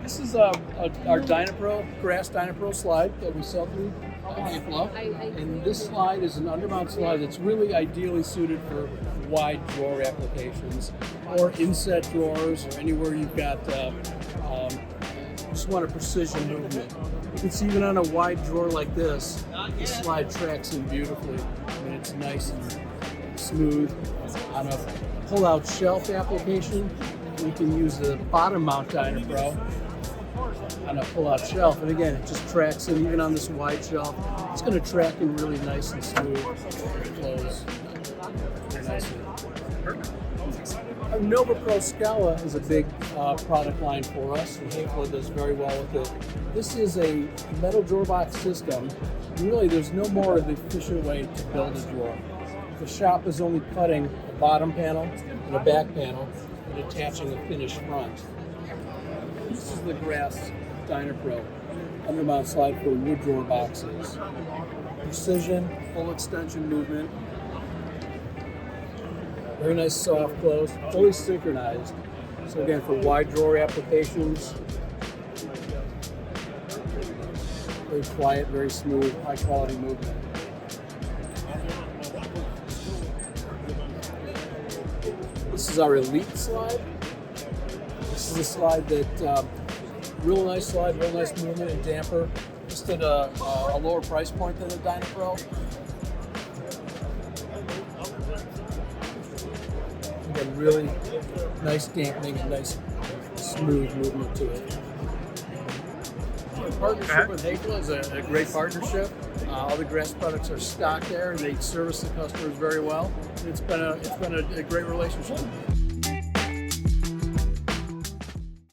This is our Dynapro, grass Dynapro slide that we sell through Häfele. And this slide is an undermount slide that's really ideally suited for wide drawer applications or inset drawers or anywhere you've got just want a precision movement. You can see even on a wide drawer like this, the slide tracks in beautifully. I mean, it's nice and smooth. On a pull-out shelf application, you can use the bottom mount Dynapro on a pull-out shelf, and again, it just tracks in even on this wide shelf. It's going to track in really nice and smooth. Close very nicely. Our Nova Pro Scala is a big product line for us, and Häfele does very well with it. This is a metal drawer box system. Really, there's no more efficient way to build a drawer. The shop is only cutting a bottom panel and a back panel and attaching a finished front. This is the grass Dynapro undermount slide for wood drawer boxes. Precision, full extension movement. Very nice soft close, fully synchronized. So again, for wide drawer applications, very quiet, very smooth, high quality movement. This is our Elite slide. This is a slide that, real nice slide, real nice movement and damper. Just at a lower price point than the Dynapro. Again, really nice dampening and nice smooth movement to it. The partnership with Häfele is a great partnership. All the grass products are stocked there, and they service the customers very well. It's been a great relationship.